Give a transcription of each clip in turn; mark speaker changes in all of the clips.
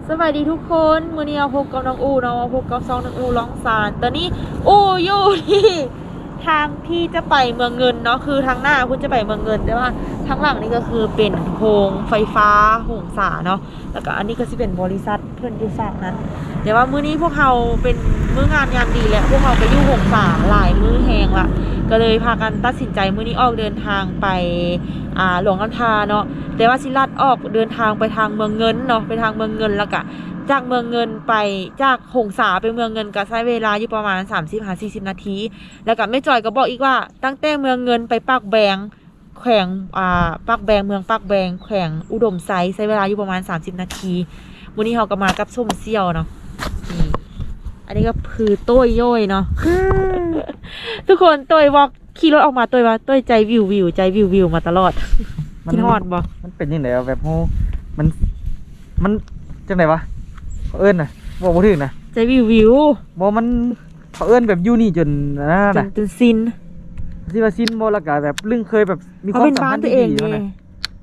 Speaker 1: สวัสดีทุกคนมื้อนี้เราพบกับน้องอูเนาะพบกับซองน้องอูร้องสารตอนนี้อูอยู่ที่ทางที่จะไปเมืองเงินเนาะคือทางหน้าคุณจะไปเมืองเงินแต่ว่าทางหลังนี่ก็คือเป็นโฮงไฟฟ้าโฮงสาเนาะแล้วก็อันนี้ก็จะเป็นบริษัทเพื่อนอยู่ฝั่งนั้นเดี๋ยวว่ามื้อนี้พวกเราเป็นมื้องานยามดีแหละพวกเราก็อยู่โฮงสาหลายมื้อแหงละก็เลยพากันตัดสินใจมื้อนี้ออกเดินทางไปหลวงน้ำทาเนาะแต่ว่าสิลัดออกเดินทางไปทางเมืองเงินเนาะไปทางเมืองเงินแล้วก็จากเมืองเงินไปจากหงสาไปเมืองเงินก็ใช้เวลาอยู่ประมาณ30-40 นาทีแล้วก็แม่จอยก็บอกอีกว่าตั้งแต่เมืองเงินไปปากแบงแขวงปากแบงเมืองปากแบงแขวงอุดมไซใช้เวลาอยู่ประมาณ30 นาทีวันนี้เราก็มากับส้มเซี่ยวเนาะนี่อันนี้ก็คือต้วยย่อยเนาะ ทุกคนต้วยบอกขี่รถออกมาต้วยว่าต้วยใจวิวใจวิวมาตลอดคิดฮอดบ่
Speaker 2: มันเป็นยังไงแบบโหมันจังไงวะเขาเอิ้นน่ะบอกบ่ถึงนะ
Speaker 1: ใจวิว
Speaker 2: บ่มันเขาเอิ้นแบบอยู่นี่จนนั่นน่ะ
Speaker 1: จนซิน
Speaker 2: สิว่าซินบ่แล้วก็แบบลึงเคยแบบมีความสัมพันธ์ที่ดีอยู่นะ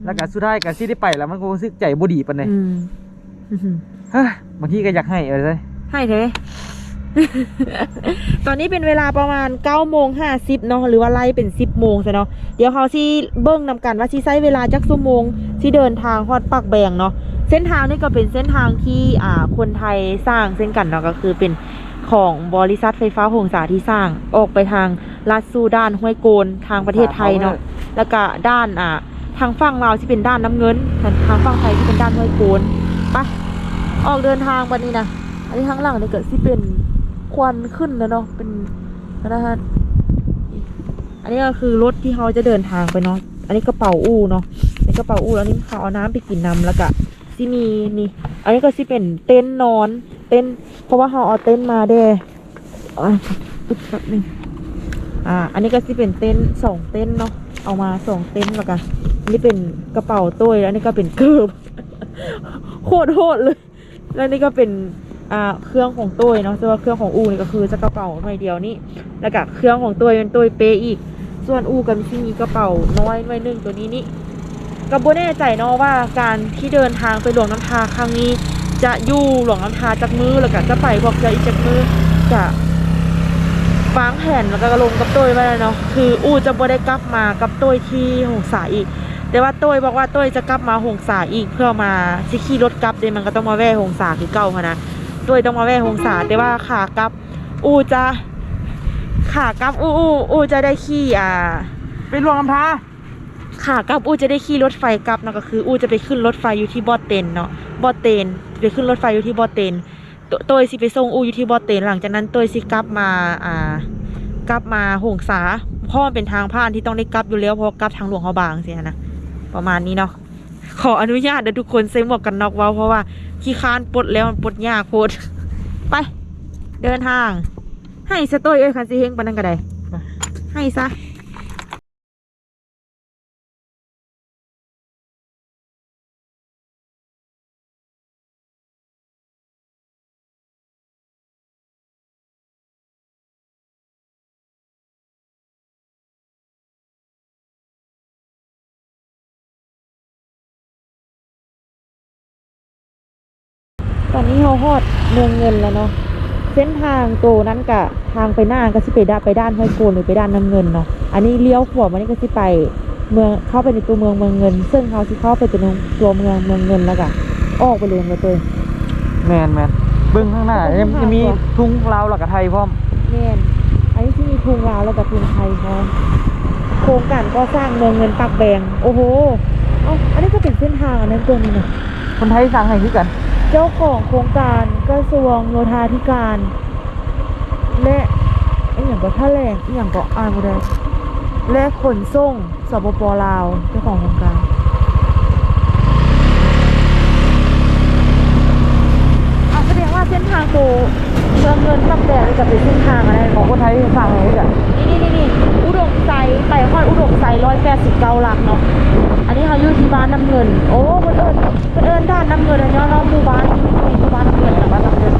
Speaker 2: แล้วก็สุดท้ายก็สิได้ไปแล้วมันก็รู้สึกใจบ่ดีปานใดเฮ้ยบางทีก็อยากให้เอาเลย
Speaker 1: ให้เถอะ ตอนนี้เป็นเวลาประมาณ9:50เนาะหรือว่าไล่เป็น10 โมงซะเนาะเดี๋ยวเขาสิเบิ้งนำกันว่าสิใช้เวลาจักชั่วโมงที่เดินทางฮอดปากแบงเนาะเส้นทางนี้ก็เป็นเส้นทางที่คนไทยสร้างเส้นกันเนาะก็คือเป็นของบริษัทไฟฟ้าหงสาที่สร้างออกไปทางลาดสู่ด้านห้วยโกนทางประเทศไทยเนาะแล้วก็ด้านทางฝั่งลาวที่เป็นด้านน้ำเงินทางฝั่งไทยที่เป็นด้านห้วยโกนไปออกเดินทางวันนี้นะอันนี้ทางหลังนี่เกิดที่เป็นควันขึ้นแล้วเนาะเป็นนะฮะอันนี้ก็คือรถที่เขาจะเดินทางไปเนาะอันนี้กระเป๋าอู้เนาะนี่กระเป๋าอู้แล้วนี่เขาเอาน้ำไปกินน้ำแล้วก็ที่มีนี่อันนี้ก็ที่เป็นเต็นท์นอนเต็นท์เพราะว่าเขาเอาเต็นท์มาเด้ปึ๊บแป๊บนึงอันนี้ก็ที่เป็นเต็นท์2 เต็นท์เนาะเอามา2 เต็นท์แล้วกันอันนี้เป็นกระเป๋าตุ้ยแล้วนี่ก็เป็นเกิบ โคตรโหดเลยแล้วนี่ก็เป็นเครื่องของตุ้ยเนาะส่วนเครื่องของอูนี่ก็คือจะกระเป๋าหน่อยเดียวนี่แล้วก็เครื่องของตุ้ยเป็นตุ้ยเปอีกส่วนอูก็มีกระเป๋าน้อยหน่อยนึงตัวนี้นี่ก็บ่แน่ใจเนาะว่าการที่เดินทางไปหลวงน้ำทาครั้งนี้จะอยู่หลวงน้ำทาจากมือแล้วก็จะไปบอกจะอีกจากมือจะวางแผนแล้วก็ลงกับตุ้ยไว้แล้วเนาะคืออูจะบ่ได้กลับมากับตุ้ยที่หงสาอีกแต่ว่าตุ้ยบอกว่าตุ้ยจะกลับมาหงสาอีกเพื่อมาสิขี่รถกลับเดี๋ยวมันก็ต้องมาแวะหงสาคือเก่าค่ะนะตุ้ยต้องมาแวะหงสาแต่ว่าขากลับอูจะได้ขี่
Speaker 2: เป็นหลวงน้ำทา
Speaker 1: ขากลับอูจะได้ขี่รถไฟกลับเนาะก็คืออูจะไปขึ้นรถไฟอยู่ที่บอเตนเนาะบอเตนไปขึ้นรถไฟอยู่ที่บอเตนตุ้ยสิไปส่งอูอยู่ที่บอเตนหลังจากนั้นตุ้ยสิกลับมาหงสาเพราะมันเป็นทางผ่านที่ต้องได้กลับอยู่แล้วเพราะกลับทางหลวงเขาบางสินะประมาณนี้เนาะขออนุญาตเดี๋ยวทุกคนใส่หมวกกันน็อกเพราะว่าขี้คานปลดแล้วมันปลดยากโคตรไปเดินทางให้สตุ้ยคันสิเฮงปานนั้นก็ได้ให้ซะตอนนี้เราฮอดเมืองเงินแล้วเนาะเส้นทางโตนั้นกะทางไปหน้าก็สิไปด้านห้วยโกนหรือไปด้านน้ำเงินเนาะอันนี้เลี้ยวขวามันนี่ก็สิไปเมืองเข้าไปในตัวเมืองเงินซึ่งเขาสิเข้าไปตัวเมืองเงินแล้วก็ออกไปเลยเลยตัว
Speaker 2: แมนเบิ้งข้างหน้าจะมีทุ่งลาวแล้วก็ไทยพร้อม
Speaker 1: แมนอันนี้ที่มีทุ่งลาวแล้วก็ทุ่งไทยพร้อมโครงการก็สร้างเมืองเงินปากแบงโอ้โหอันนี้ก็เป็นเส้นทางอันนั้นตัวนี้นะ
Speaker 2: คนไทยสร้างให้คือกัน
Speaker 1: เจ้าของโครงการกระทรวงโยธาธิการและอย่างก็ท่าแรงอย่างก็อ่านบ่ได้และขนส่งสปป.ลาวเจ้าของโครงการแสดงว่าเส้นทางโตเมืองเงินปากแบงจะเป็นเส้นทางอะไร
Speaker 2: ของคนไทยสร้างให้คือกัน
Speaker 1: นี่อุดมไซไปฮอดอุดมไซ189 หลักเนาะอันนี้เขาอยู่ที่บ้านน้ำเงินโอ้เพิ่นเอิ้นด้านน้ำเงินเนาะหมู่บ้านหมู่บ้านน้ำเงินบ้านน้ำเงิน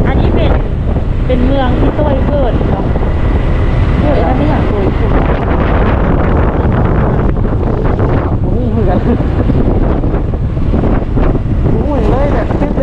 Speaker 1: อันนี้เป็นเมืองที่ต้อยเกิดเนาะอันนี้อย่างต้อยเกิด
Speaker 2: นี่คือกันโอ้ยเลยแบบตื่นเต้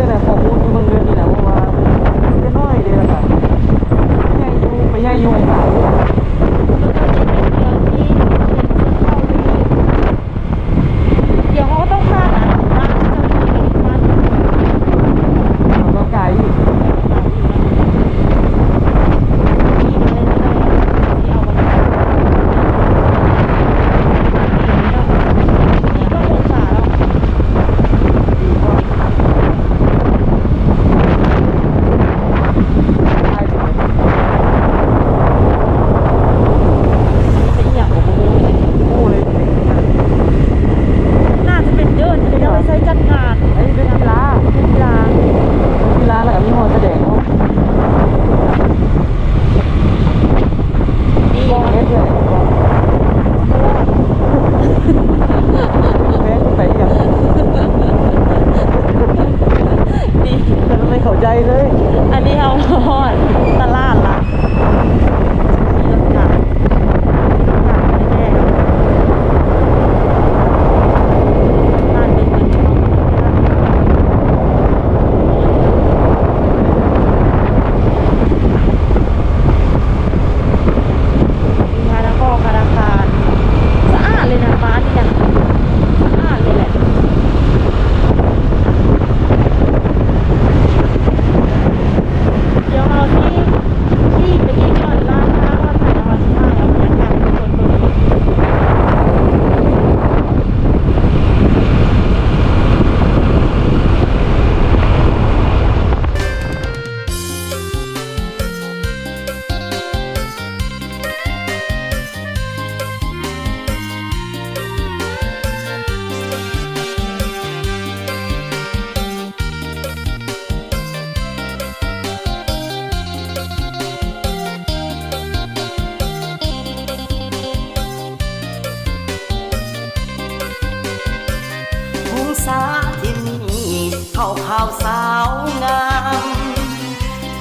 Speaker 3: ษาที่นี่เข้าข่าวสาวงาม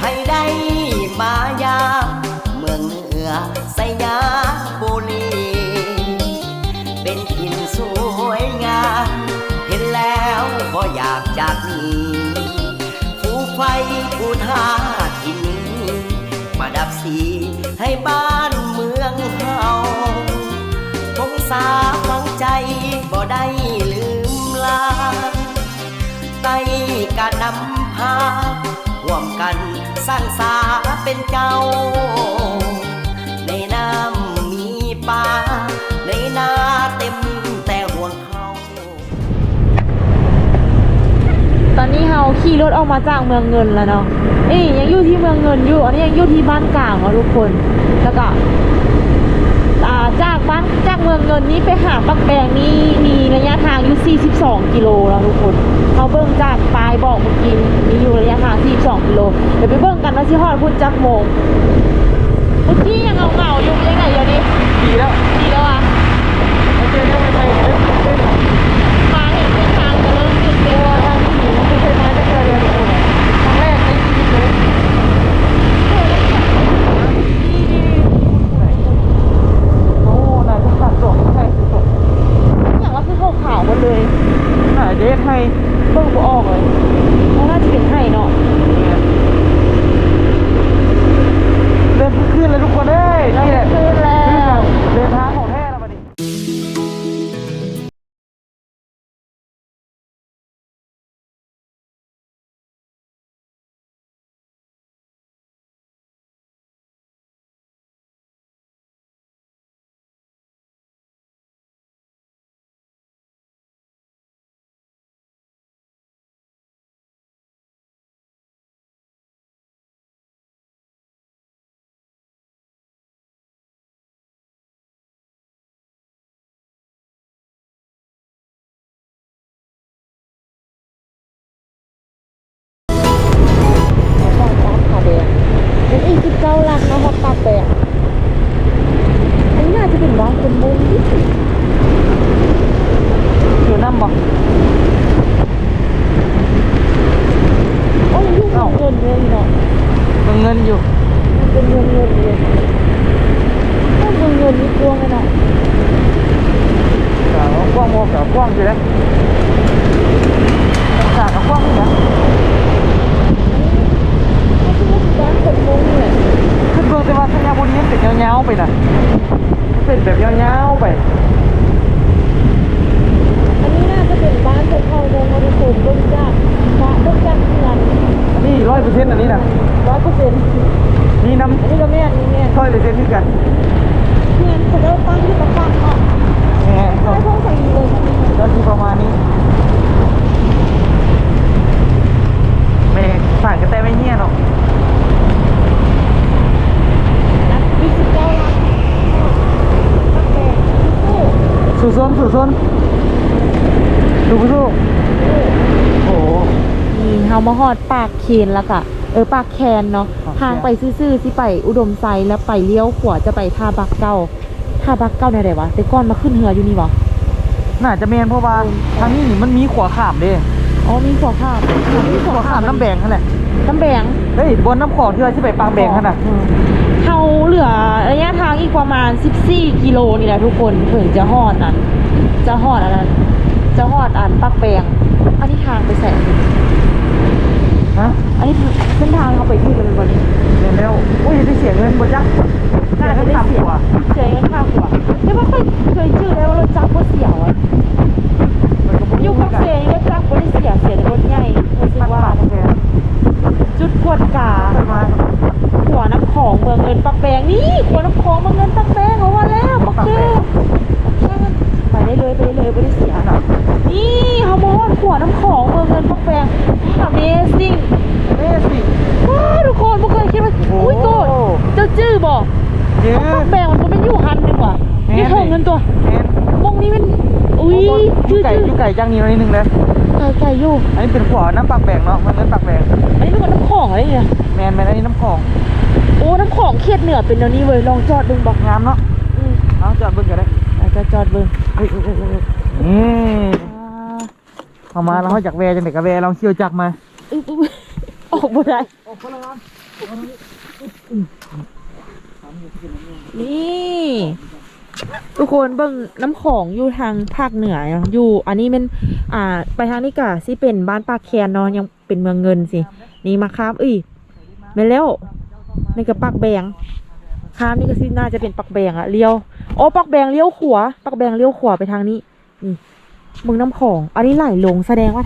Speaker 3: ให้ได้มายามเมืองเหนือสยามบุรีเป็นถิ่นสวยงามเห็นแล้วก็อยากจากนี้ผู้ไฟผู้ท่าที่นี้มาดับสีให้บ้านเมืองเฮาคงสาฝังใจบ่ได้ลืมลาไต้กะนำพาร่วมกันสร้างสาเป็นเจ้าในน้ำมีปลาในนาเต็มแต่ห่วงเขา
Speaker 1: ตอนนี้เราขี่รถออกมาจากเมืองเงินแล้วเนาะนี่ยังอยู่ที่เมืองเงินอยู่อันนี้ยังอยู่ที่บ้านกลางเนาะทุกคนแล้วก็จากเมืองเงินนี้ไปหาปักแบงนี่มีระยะทางอยู่42กิโลแล้วทุกคนเขาเบิ่งจากปลายบอกเมื่อกี้มีอยู่ระยะทาง42กิโลเดี๋ยวไปเบิ่งกันว่าสิฮอดพุ่นจักโมงเมื่อกี้ยังเหงาอยู่ยังไงเดี๋ยวนี้
Speaker 2: ดีแล้ว
Speaker 1: ดีแล้วอ่ะ
Speaker 2: ไม่เจอเรื่องไม่ไปเล่น
Speaker 1: มาเห็นเส้นทางจะเริ่มจุดเดียวทางที่มันไม่ใช่ไม้ไม่เคยเลยครั้งแรกในชีวิตเลย
Speaker 2: โอ้นายจะขาดส่งใช่ส่ง
Speaker 1: อย่างว่าคือขาวๆหมดเลย
Speaker 2: นายเดทให้
Speaker 1: เบิ่งบ่ออกเลยเพราะน่าจะเป็นไห่เนาะ
Speaker 2: เดินขึ้นเลยทุกคนเอ้ยนี่แหละ
Speaker 1: คืนแล้ว
Speaker 2: เดินทางของแท้แล้วมาดิ
Speaker 1: ก่อนร้านขาแดงเป็นอีก19ลังเนาะครับปากแดงอันนี้น่าจะเป็นร้านคนมุงที่
Speaker 2: อยู่น้ำบ่
Speaker 1: โอ้ยยุ่งเงินเลยเนาะ
Speaker 2: เงินอยู่
Speaker 1: มันเป็นเงินเลยถ้าเงินนี่กวงเลยเนาะ
Speaker 2: กกว้างโมกับกว้างอยู่แล้วกากับกว้างอยู่นะ
Speaker 1: ก็คือว่าร้านคนมุงเนี่ย
Speaker 2: ขึ้นเบื้องแต่ว่าสัญญาบุรีมันเป็นยาวๆไปนะเป็นแบบยาวๆไป
Speaker 1: อันนี้น่าจะเป็นบ้านคนเข้าเมืองมาดูสูงเบิ่งจากฟ้าเบิ่งจากเงิน
Speaker 2: อันนี้100%อันนี้นะ
Speaker 1: 100%
Speaker 2: นี่น้
Speaker 1: อันนี้ก็แม่นนี่แม่น
Speaker 2: ำ100%ขึ้นกัน
Speaker 1: เงินเขาเริ่มตั้งที่ตะปังเนาะ
Speaker 2: แหม
Speaker 1: ไม่ต้องใส่เลย
Speaker 2: ก็ที่ประมาณนี้ไม่ผ่านกันแต่ไม่เงี้ยหรอก
Speaker 1: นะ29ล้านตั้งแต่สู้
Speaker 2: สู่ซ้นดูผู้สู้โอ้โห
Speaker 1: นี่เฮามาฮอดปากเคนแล้วก็ปากแคนเนาะ
Speaker 2: ปากแคน
Speaker 1: ทางไปซื่อๆสิไปอุดมไซด์แล้วไปเลี้ยวขวาจะไปท่าบักเก้าในไหนวะแต่ก่อนมาขึ้นเรืออยู่นี่วะ
Speaker 2: น่าจะเมนเพราะว่าทางนี้นี่มันมีขวาขามเด้
Speaker 1: อ๋อมีขวาข้าม
Speaker 2: มีขวาขามน้ำแบงนั่นแหละ
Speaker 1: น้ำแบง
Speaker 2: เฮ้ยบนน้ำขอที่ว่าที่ไปปางแบงนั่นน่ะ
Speaker 1: เขาเหลือระยะทางอีกประมาณ14กิโลนี่แหละทุกคนถึงจะฮอดนั่นจะฮอดอันนั้นจะฮอดอันปักแบงอันนี้ทางไปแสน
Speaker 2: ฮะ
Speaker 1: อันนี้เส้นทางเขาไปที่กันวันนี้
Speaker 2: เรียนแล้วอุ้ยได้เสียเงินบนยักษ์
Speaker 1: น่าจะได้เสียเสียเงินค่าหัวแต่ว่าเคยชื่อได้ว่ารถจักรบ่เสียวอะอยู่กับเสียรถจักรบ่ได้เสียแต่รถใหญ่รู้สึกว่าจุดกวดกาหัวน้ำของเมืองเงินปักแบงนี่หัวน้ำของเมืองเงินปักแบงเขาว่าแล้วโอเคไปได้เลยไม่ได้เสียนี่เขาบอกว่าหัวน้ำของเมืองเงินปักแบง Amazing ว้าวทุกคนไม่เคยคิดว่าอุ้ยโตเจ้าจื้อบอก
Speaker 2: ยื้อ
Speaker 1: ปักแบงมันก็เป็นอยู่หันหนึ่งว่ะนี่เถิงเงินตัวมงนี้มันอุ้ย
Speaker 2: อยู่ไก่จังนี้นิดนึงเลย
Speaker 1: ไก่อยู่
Speaker 2: อันนี้เป็นขวาน้ำปากแบงเนาะมันเงินปากแบง
Speaker 1: อันนี้เป็นน้ำของอะไรเนี่ย
Speaker 2: แมนอันนี้น้ำของ
Speaker 1: โอ้น้ำของเขียดเหนือเป็นแนวนี้เว้ยลองจอดดึงบอก
Speaker 2: งามเนาะเอาจอดเบิ่งกันได้
Speaker 1: จะจอดเบิ่ง
Speaker 2: นี่ เอามาแล้วเขาจากแวจังได๋ก็แวลองเคี่ยวจักมา
Speaker 1: ออกบ่ได้
Speaker 2: ออกคนละวัน
Speaker 1: นี่ทุกคนเบิ่งน้ำของอยู่ทางภาคเหนืออยู่ อันนี้มันไปทางนี้กะสิเป็นบ้านปากแคนเนาะยังเป็นเมืองเงินสินี่มาข้ามแม่นแล้วนี่ก็ปักแบงข้ามนี่ก็สิน่าจะเป็นปักแบงอะเลี้ยวโอ้ปักแบงเลี้ยวขวาปักแบงเลี้ยวขวาไปทางนี้นี่เมืองน้ำของ อันนี้ไหลลงแสดงว่า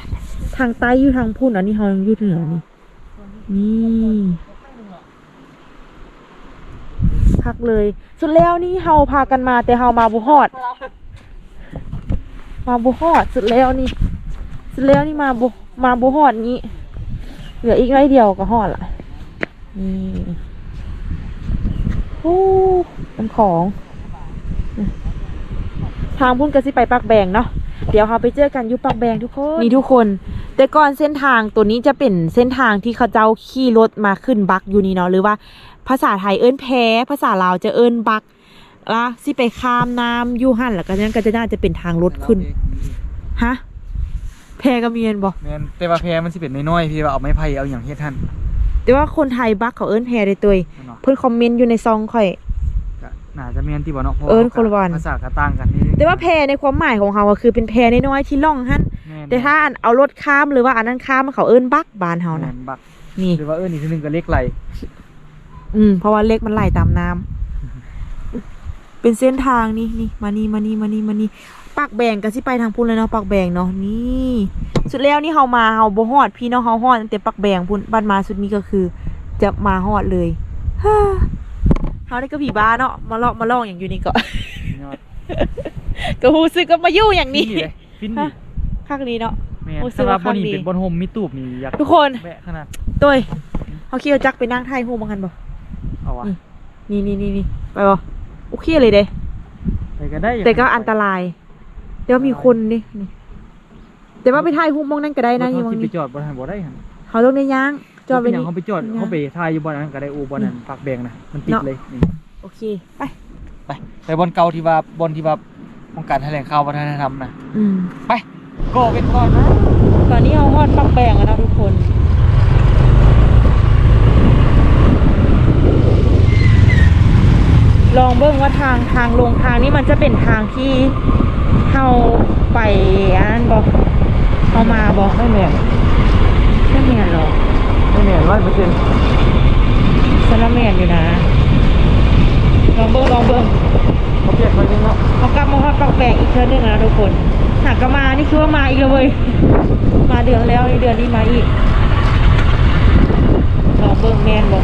Speaker 1: ทางใต้อยู่ทางพุ่นอันนี้เขายังอยู่เหนือนี่พักเลยสุดแล้วนี่เฮาพากันมาแต่เฮามาบุฮอดสุดแล้วนี่มาบุฮอดนี้เหลืออีกน้อยเดียวก็ฮอดละนี่โอ้เป็นของทางพุ่นก็สิไปปักแบงเนาะเดี๋ยวเราไปเจอกันอยู่ปักแบงทุกคนนี่ทุกคนแต่ก่อนเส้นทางตัวนี้จะเป็นเส้นทางที่เขาเจ้าขี่รถมาขึ้นบักอยู่นี่เนาะหรือว่าภาษาไทยเอิ้นแพภาษาลาวจะเอิ้นบักละสิไปข้ามน้ำอยู่หั่นแล้วก็นั้นก็จะน่าจะเป็นทางรถขึ้นฮะแพก็มีเงินบ่
Speaker 2: แม่นแต่ว่าแพมันสิเป็นน้อยๆพี่ว่าเอาไม้ไผ่เอาหยังเฮ็ดหั่น
Speaker 1: แต่ว่าคนไทยบักเขาเอิ้นแพได้ตัวเพิ่นคอมเมนต์อยู่ในซองค่อย
Speaker 2: ก็น่าจะแม่นที่บ่เนาะ
Speaker 1: เอิ้นคนละวัน
Speaker 2: ภาษาก็ต่างกันนี่
Speaker 1: แต่ว่าแพในความหมายของเขาก็คือเป็นแพน้อยๆที่ล่องหั่น
Speaker 2: แม่น
Speaker 1: แต่ถ้าเอารถข้ามหรือว่าอันนั้นข้ามเขาเอิ้นบักบ้านเฮา
Speaker 2: แม่
Speaker 1: นะ
Speaker 2: นบัก
Speaker 1: นี่
Speaker 2: หรือว่าอีกทีนึงก็เล็กไหล
Speaker 1: เพราะว่าเล็กมันไหลตามน้ำเป็นเส้นทางนี่มานี่ปากแบงก็สิไปทางพุ่นเลยเนาะปากแบงเนาะนี่สุดแล้วนี่เฮาบ่ฮอดพี่น้องเฮาฮอดตั้งแต่ปากแบงพุ่นบ้านมาสุดนี้ก็คือ จะมาฮอดเลยฮ่าเฮาได้ก็ผีบ้าเนาะมาลองอย่างอยู่นี่ก็
Speaker 2: ยอด
Speaker 1: ก็ฮู้สึกก็มาอยู่อย่างนี้
Speaker 2: ฟินดีเลยฟินดี
Speaker 1: ข้างนี้เนาะ
Speaker 2: แม่น
Speaker 1: โอ้ซื้
Speaker 2: สำ
Speaker 1: อ
Speaker 2: ห
Speaker 1: มา
Speaker 2: รับบ่นี่
Speaker 1: ข้างดี
Speaker 2: เป็นบ่อนโฮมมีตูบนี่อยาก
Speaker 1: ทุกคน
Speaker 2: แบะขนาด
Speaker 1: ตุ้ยเฮาขี่รถจักรไปนั่งถ่ายรูปบ่กันบ่
Speaker 2: เอาวะ
Speaker 1: นี่ไปบ่โอเคเลยเด้
Speaker 2: ไปก็ได้
Speaker 1: แต่ก็อันตรายแต่ว่ามีคนนี่แต่ว่าไปถ่ายรูปมองนั่นก็ได้นะ
Speaker 2: นี่
Speaker 1: นี่มอง
Speaker 2: ไป
Speaker 1: นี่
Speaker 2: จอดบ่ทันบ่ได้หั่น
Speaker 1: เขาต้องในย่างจอด
Speaker 2: ไป
Speaker 1: ไว้
Speaker 2: หยัง
Speaker 1: นี่
Speaker 2: เขาไปจอดเขาไปถ่ายอยู่บ่อนนั้นก็ได้อูบ่อนนั้นปากแบงนะมันติดเลยนี่
Speaker 1: โอเคไป
Speaker 2: ไปบ่อนเก่าที่ว่าบ่อนที่ว่าต้องการแถลงข่าววัฒนธรรมนะ ไปโกเป็นก่อนนะ
Speaker 1: ตอนนี้เอาฮอดปักแปงแล้วนะทุกคนลองเบิ่งว่าทางลงทางนี้มันจะเป็นทางที่เข้าไปอันนั้นบ่เอามาบ่
Speaker 2: ไม่แม่น
Speaker 1: ไม่แม่นหรอก
Speaker 2: ไม่แม่น100%
Speaker 1: สารแม่นอยู่นะลองเบิ่ง
Speaker 2: เขาเปลี่ยนไปนึงเนาะ
Speaker 1: เขากลับมาฮอดปักแปงอีกเทื่อนึงแล้วทุกคนหากก็มานี่คือว่ามาอีกแล้วเว้ยมาเดือนแล้วในเดือนนี้มาอีกลองเบิ่งแม่นบ่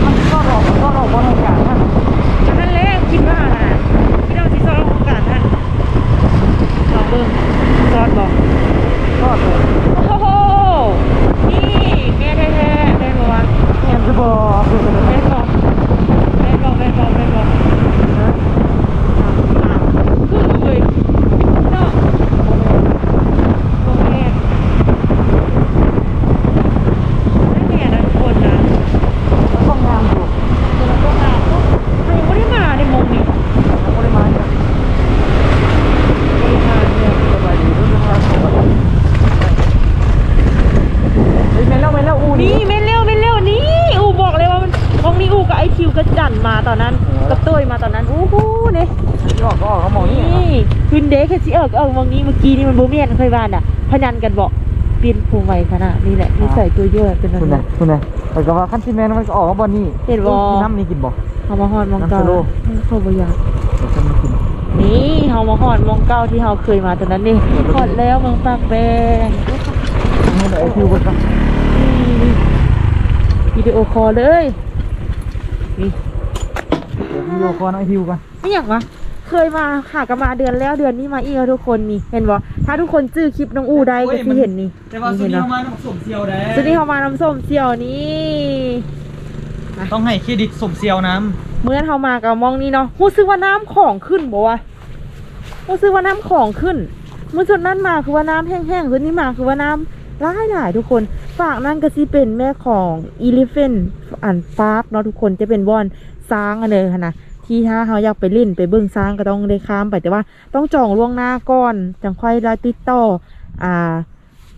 Speaker 2: มันก็รอบ่ทันการท่าน
Speaker 1: นั่นแหละคิดว่าน่ะพี่น้องที่ซ้อนโอกาสท่านลองเบิ่งซ้อนบอก
Speaker 2: ก็เลย
Speaker 1: โอ้โหนี่แม่แท้ๆได้บ่วะ
Speaker 2: แม่นจะบ่
Speaker 1: แม่บอกคือเลยเนาะโอเคไม่แม่นะทุกคนนะ
Speaker 2: ต้องงามอยู่
Speaker 1: แล้วก็มาเขายังไม่ได้มาในมงนี้
Speaker 2: บ่ได้มาเนี่ย
Speaker 1: ไม่ได้มาเนี่ย
Speaker 2: สบายดีรู้เรื่องราวของมันเฮ้ยแม่นแล้วอู
Speaker 1: นี่เมนเร็วนี่อูบอกเลยว่ามันมองนี้อูกับไอคิวกับจันมาตอนนั้นกับตุ้ยมาตอนนั้นอู้หูเนี่ย
Speaker 2: ออกก็ออกเขามองนี่
Speaker 1: นี่คืนเด็กแค่สิมองนี้เมื่อกี้นี่มันโบเมียนเคยบ้านอ่ะพนันกันบอกเปลี่ยนภูมิไวขนาดนี่แหละนี่ใส่ตัวเยอะเป็น
Speaker 2: คุณ
Speaker 1: นั้น
Speaker 2: น่ะแต่ก็ว่าคันซีแมนมันก็ออกมาบ่นี่
Speaker 1: เห็นบ่
Speaker 2: น้ำนี่กินบ่
Speaker 1: เฮามาฮอดมองเก่า
Speaker 2: น้ำสโล
Speaker 1: เขาบ่อยาก
Speaker 2: เดี๋ยวจะมากิน
Speaker 1: นี่เฮามาฮอดมองเก่าที่เฮาเคยมาตอนนั้นนี่ฮอดแล้วเมืองปากแบง
Speaker 2: นี่ไอ้คิวกัน
Speaker 1: นี่วิดีโอคอลเลยนี่
Speaker 2: วิดีโอคอลไอ้คิวกัน
Speaker 1: ไม่อยากวะเคยมาค่ะก็มาเดือนแล้วเดือนนี้มาอีกแล้วทุกคนนี่เห็นบ่ถ้าทุกคนจื้อคลิปน้องอูได้ก็สิเห็นนี่
Speaker 2: แต่ว่าสุด
Speaker 1: เห็น
Speaker 2: นี้
Speaker 1: เนาะ
Speaker 2: มาน้ำส้มเซียวได้
Speaker 1: สุดนี้เขามาน้ำส้มเสี่ยวนี่
Speaker 2: ต้องให้เครดิตส้มเซียวน้
Speaker 1: เมื่อเขามากับมองนี่เนาะรู้สึกว่าน้ำของขึ้นบ่วะรู้สึกว่าน้ำของขึ้น เมื่อจุดนั้นมาคือว่าน้ำแห้งๆจุดนี้มาคือว่าน้ำหลายทุกคนฝากนั่นก็สิเป็นแม่ของอีลิเฟนอันฟาร์เนาะทุกคนจะเป็นบอนซางอันเลยค่ะนะ ที่ถ้าเขาอยากไปเล่นไปเบิ่งช้างก็ต้องได้ข้ามไปแต่ว่าต้องจองล่วงหน้าก่อนจังค่อยได้ติดต่อ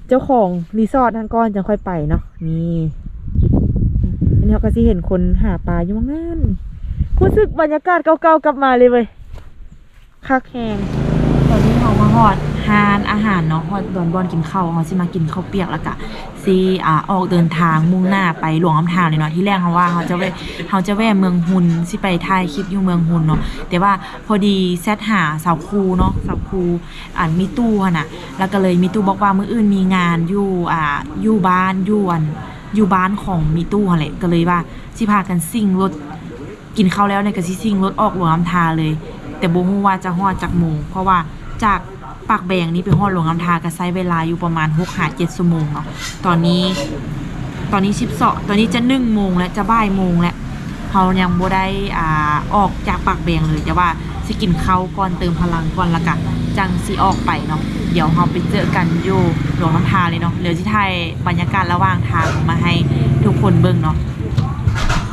Speaker 1: เจ้าของรีสอร์ททางก่อนจังค่อยไปเนาะนี่อันนี้เขาก็สิเห็นคนหาปลาอยู่มั้งนั่นรู้สึกบรรยากาศเก่าๆกลับมาเลยเว้ยคักแฮงตอนนี้เขามาฮอดฮานอาหารเนาะฮอดดอนบอนกินข้าวเขาสิมากินข้าวเปียกแล้วก็สิออกเดินทางมุ่งหน้าไปหลวงลำธารเลยเนาะที่แรกเขาว่าเขาจะแวะเมืองฮุนสิไปถ่ายคลิปอยู่เมืองฮุนเนาะแต่ว่าพอดีแซดหาสาวครูเนาะสาวครูมีตู้หั่นน่ะแล้วก็เลยมีตู้บอกว่ามื้ออื่นมีงานอยู่บ้านอยู่บ้านของมีตู้หั่นแหละก็เลยว่าสิพากันซิ่งรถกินข้าวแล้วเนี่ยก็สิซิ่งรถออกหลวงลำธารเลยแต่บ่ฮู้ว่าจะฮอดจักโมงเพราะว่าจากปากแบงนี่ไปฮอดหลวงลำธารก็ใช้เวลาอยู่ประมาณ 6-7 ชั่วโมงเนาะตอนนี้12ตอนนี้จะ1โมงแล้วจะบ่ายโมงแล้วเฮายังบ่ได้ออกจากปากแบงเลยแต่ว่าสิกินข้าวก่อนเติมพลังก่อนแล้วก็จังสิออกไปเนาะเดี๋ยวเฮาไปเจอกันอยู่หลวงลำธารเลยเนาะเดี๋ยวสิถ่ายบรรยากาศระหว่างทางมาให้ทุกคนเบิ่งเนาะ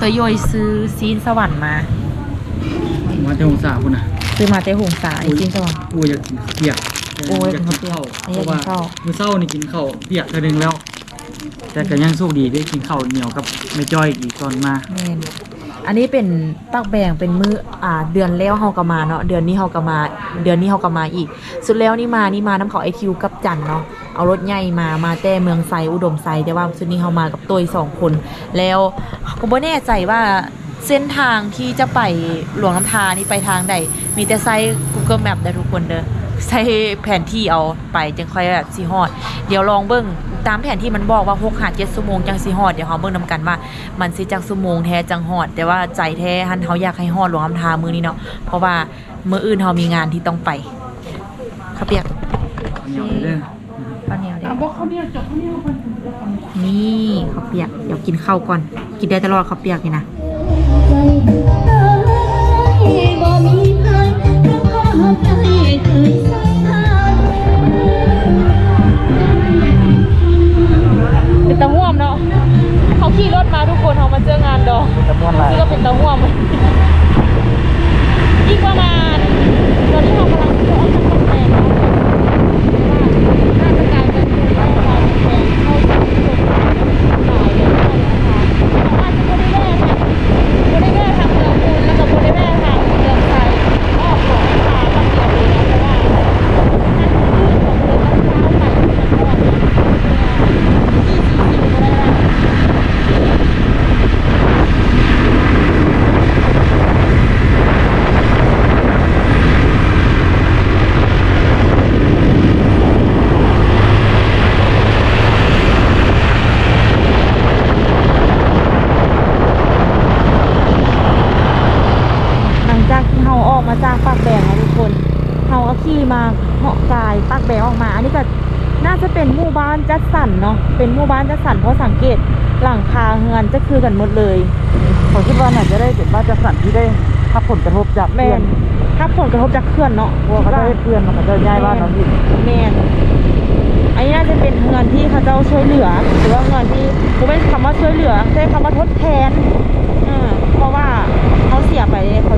Speaker 1: ตัวย่อยซื้อซีนสวรรค์มา
Speaker 2: เที่ยวสาพุ่นน่ะ
Speaker 1: ซื้อมาแต่หงสาไอ้ซีนสวรรค์
Speaker 2: กูอยากกินเปียก
Speaker 1: อยากกินข้าวเพราะว่า
Speaker 2: มื้อเช้านี่กินข้าวเปียกเทื่อนึงแล้วแต่ก็ยังโชคดีได้กินข้าวเหนียวกับแม่จ้อยอีกตอนมา
Speaker 1: แม่นอันนี้เป็นปักแบงเป็นมื้อเดือนแล้วเฮาก็มาเนาะเดือนนี้เฮาก็มาอีกสุดแล้วนี่มาน้ำเขาไอคิวกับจันเนาะเอารถใหญ่มาแต่เมืองไซอุดมไซแต่ว่าสุดนี้เฮามากับตัวอีก2คนแล้วก็บ่แน่ใจว่าเส้นทางที่จะไปหลวงลำธารนี่ไปทางใดมีแต่ไซ Google Map ได้ทุกคนเด้อใช้แผนที่เอาไปจังค่อยแบบสิฮอดเดี๋ยวลองเบิ่งตามแผนที่มันบอกว่า6-7 ชั่วโมงจังสิฮอดเดี๋ยวเฮาเบิ่งนํกันว่ามันสิจักชั่วโมงแท้จังฮอดแต่ว่าใจแท้หันเฮาอยากให้ฮอดหลวงลำธารมื้อนี้เนาะเพราะว่ามื้ออื่นเฮามีงานที่ต้องไปข้าวเปียก
Speaker 2: เหนียวเด้อ
Speaker 1: ข้าวเหนียวเด้อบ่ข้าวเหนียวจบข้าวเหนียวก่อนนี่ข้าวเปียกเดี๋ยวกินข้าวก่อนกินได้ตลอดข้าวเปียกนี่นะเป็นตะห่วมเนาะเขาขี่รถมาทุกคนเขามาเจองานดอกซึ่งก็เป็นตะห่วมอีกประมาณตอนนี้เขากำลังจะออกจากแปลงแล้วน่าจะกลายเป็นแปลงเข้าสู่ตายเลยนะคะเขาอาจจะไม่ได้แม่ทางเมืองคุณแล้วก็ไม่ได้แม่ทางเมืองไทยออกของทางบางเดียวเลยนะเพราะว่ามาจากปากแบงนะทุกคนเขาก็ขี่มาเหาะกายปากแบงออกมาอันนี้ก็น่าจะเป็นหมู่บ้านจัดสรรเนาะเป็นหมู่บ้านจัดสรรเพราะสังเกตหลังคาเฮือนจะคือกันหมดเลย
Speaker 2: ผมคิดว่าน่าจะได้เป็นบ้านจัดสรรที่ได้รับผลกระทบจาก
Speaker 1: แมนรับผลกระทบจากเขื่อนเนาะ
Speaker 2: พวกเขาได้เพื่อนมันก็จะย้ายบ้านเราที่
Speaker 1: แมนอันนี้น่าจะเป็นเฮือนที่เขาเจ้าช่วยเหลือหรือว่าเฮือนที่ผมไม่คำว่าช่วยเหลือใช้คำว่าทดแทนเพราะว่าเขาเสียไปเขา